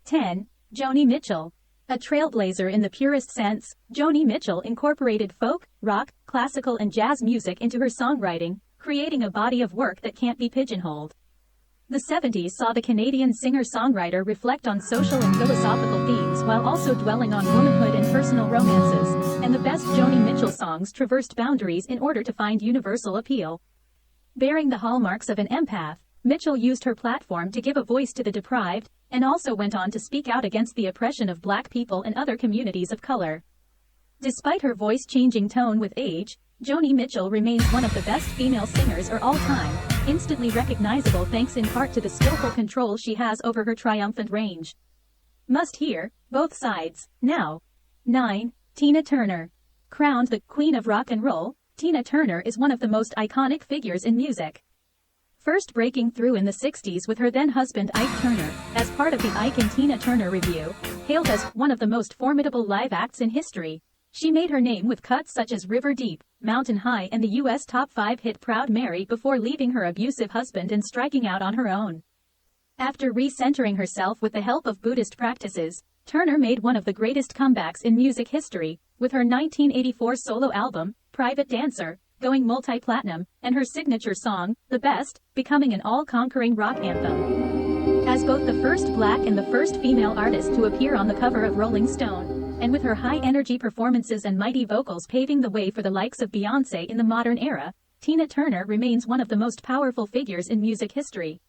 10. Joni Mitchell. A trailblazer in the purest sense, Joni Mitchell incorporated folk, rock, classical and jazz music into her songwriting, creating a body of work that can't be pigeonholed. The 70s saw the Canadian singer-songwriter reflect on social and philosophical themes while also dwelling on womanhood and personal romances, and the best Joni Mitchell songs traversed boundaries in order to find universal appeal. Bearing the hallmarks of an empath, Mitchell used her platform to give a voice to the deprived, and also went on to speak out against the oppression of Black people and other communities of color. Despite her voice-changing tone with age, Joni Mitchell remains one of the best female singers of all time, instantly recognizable thanks in part to the skillful control she has over her triumphant range. Must hear, both sides, now. 9. Tina Turner. Crowned the Queen of Rock and Roll, Tina Turner is one of the most iconic figures in music. First breaking through in the 60s with her then-husband Ike Turner, as part of the Ike and Tina Turner Revue, hailed as one of the most formidable live acts in history. She made her name with cuts such as River Deep, Mountain High and the U.S. top 5 hit Proud Mary before leaving her abusive husband and striking out on her own. After re-centering herself with the help of Buddhist practices, Turner made one of the greatest comebacks in music history, with her 1984 solo album, Private Dancer, going multi-platinum, and her signature song, The Best, becoming an all-conquering rock anthem. As both the first Black and the first female artist to appear on the cover of Rolling Stone, and with her high-energy performances and mighty vocals paving the way for the likes of Beyoncé in the modern era, Tina Turner remains one of the most powerful figures in music history.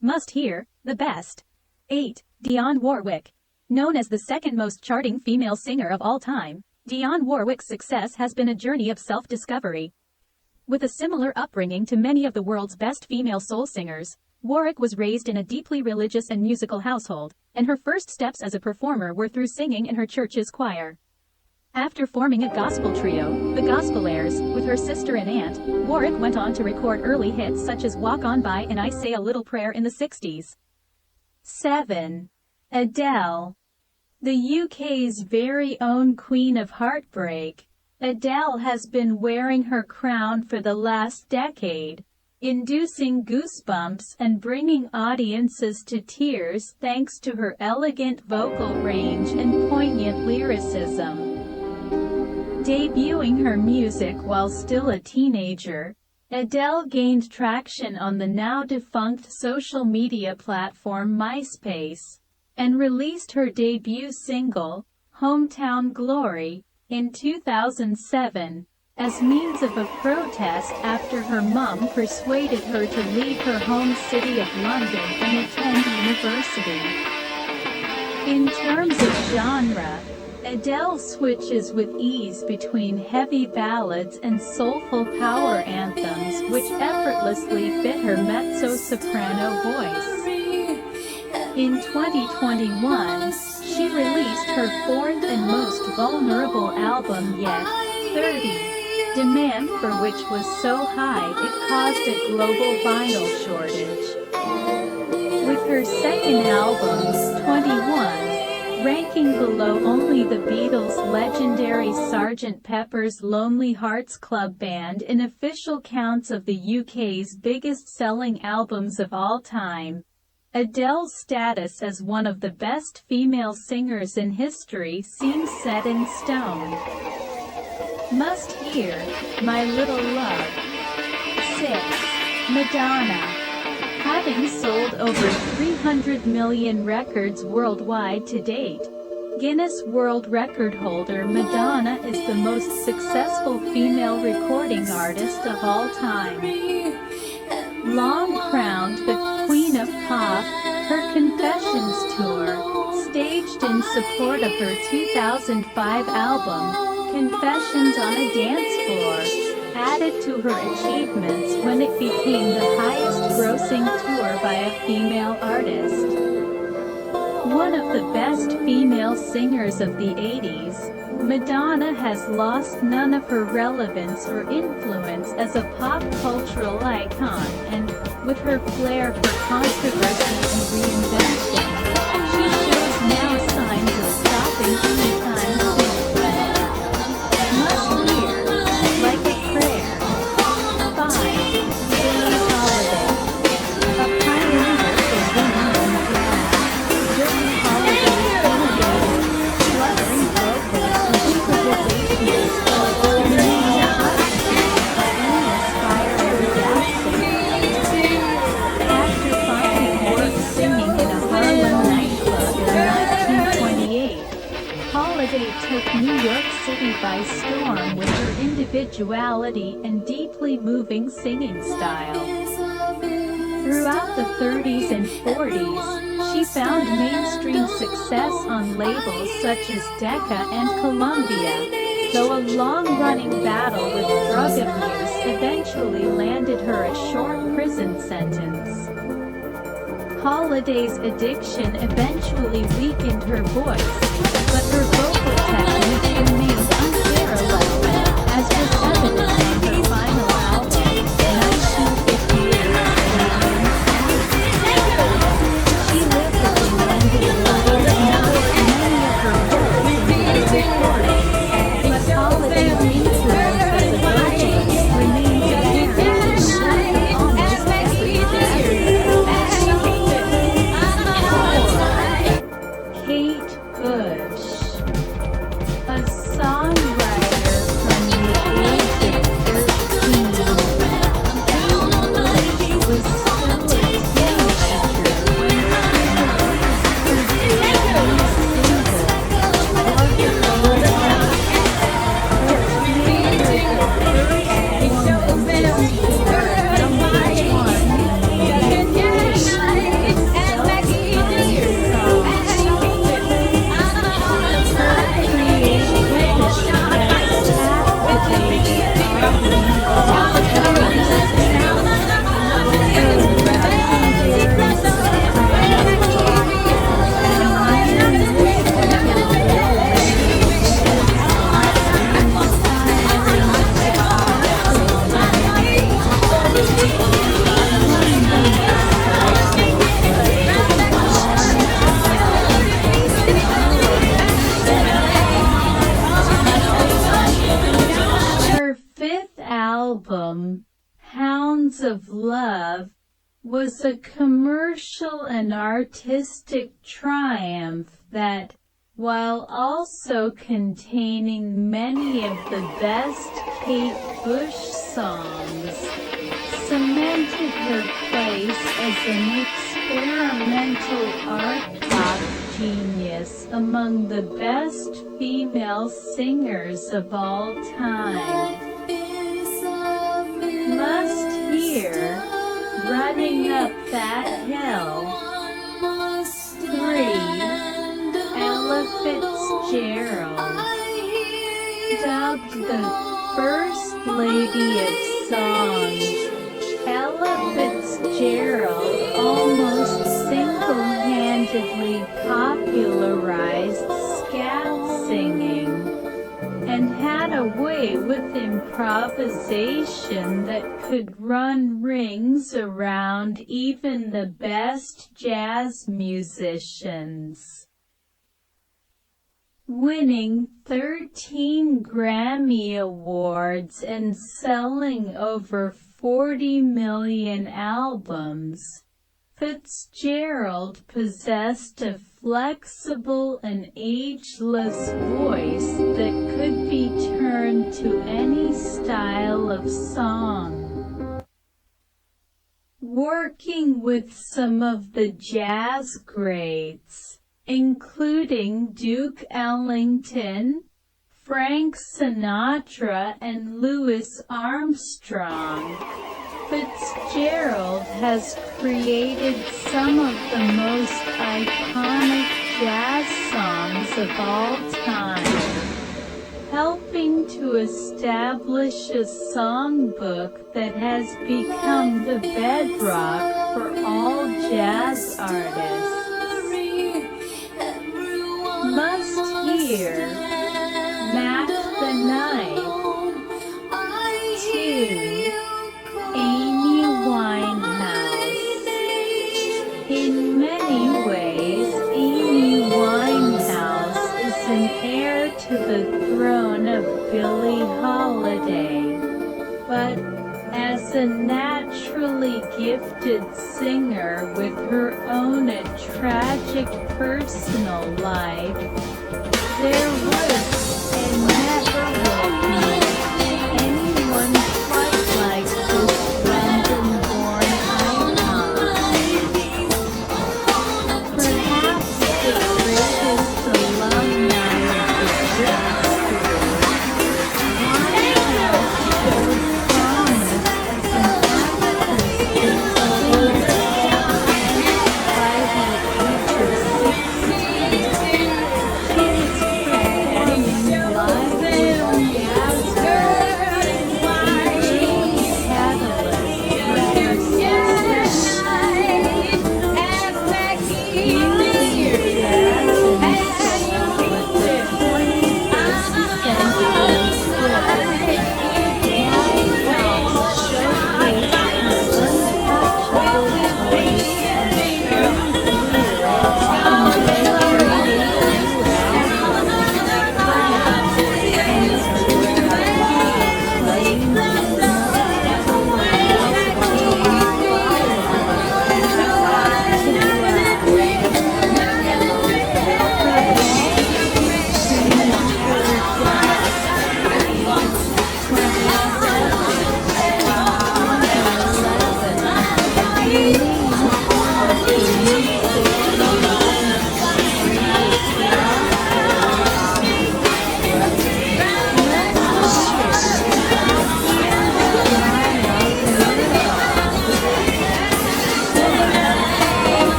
Must hear, The Best. 8. Dionne Warwick. Known as the second most charting female singer of all time, Dionne Warwick's success has been a journey of self-discovery. With a similar upbringing to many of the world's best female soul singers, Warwick was raised in a deeply religious and musical household, and her first steps as a performer were through singing in her church's choir. After forming a gospel trio, the Gospelaires, with her sister and aunt, Warwick went on to record early hits such as Walk On By and I Say a Little Prayer in the 60s. 7. Adele. The UK's very own Queen of Heartbreak, Adele has been wearing her crown for the last decade, inducing goosebumps and bringing audiences to tears thanks to her elegant vocal range and poignant lyricism. Debuting her music while still a teenager, Adele gained traction on the now-defunct social media platform MySpace, and released her debut single, Hometown Glory, in 2007, as means of a protest after her mom persuaded her to leave her home city of London and attend university. In terms of genre, Adele switches with ease between heavy ballads and soulful power anthems which effortlessly fit her mezzo-soprano voice. In 2021, she released her fourth and most vulnerable album yet, 30, demand for which was so high it caused a global vinyl shortage. With her second album, 21, ranking below only the Beatles' legendary Sgt. Pepper's Lonely Hearts Club Band in official counts of the UK's biggest-selling albums of all time, Adele's status as one of the best female singers in history seems set in stone. Must hear, My Little Love. 6. Madonna. Having sold over 300 million records worldwide to date, Guinness World Record holder Madonna is the most successful female recording artist of all time. Long crowned the Queen of Pop, her Confessions tour, staged in support of her 2005 album, Confessions on a Dance Floor, added to her achievements when it became the highest-grossing tour by a female artist. One of the best female singers of the 80s, Madonna has lost none of her relevance or influence as a pop cultural icon and, with her flair for controversy and reinvention, she shows now signs of stopping anytime soon. Must hear, Like a Prayer. 5. Billie Holiday. A pioneer for women in jazz, Billie Holiday Holiday took New York City by storm with her individuality and deeply moving singing style. Throughout the 30s and 40s, she found mainstream success on labels such as Decca and Columbia, though a long-running battle with drug abuse eventually landed her a short prison sentence. Holiday's addiction eventually weakened her voice, but her vocal technique remained unparalleled, as was evident on her final album, 1958. She literally landed a number many of her roles in her recording, but Holiday's influence as a vocalist remains apparent in almost every genre. Kate Bush, a songwriter from the age of 13, Kate Bush was still a teenager when she released her debut single, Worlsd, which made her the first woman to score #1 in the UK self-titled album, Hounds of Love, was a commercial and artistic triumph that, while also containing many of the best Kate Bush songs, cemented her place as an experimental art pop genius among the best female singers of all time. Must hear Running Up That Hill. 3. Ella Fitzgerald, dubbed the First Lady of Song, Ella Fitzgerald almost single-handedly popularized scat singing, and had a way with improvisation that could run rings around even the best jazz musicians. Winning 13 Grammy Awards and selling over 40 million albums, Fitzgerald possessed a flexible and ageless voice that could be turned to any style of song. Working with some of the jazz greats, including Duke Ellington, Frank Sinatra, and Louis Armstrong, Fitzgerald has created some of the most iconic jazz songs of all time, helping to establish a songbook that has become the bedrock for all jazz artists. Must hear Mac the Knife. 2. Amy Winehouse. In many ways, Amy Winehouse is an heir to the throne of Billie Holiday, but as a naturally gifted singer with her own tragic personal life, there was and never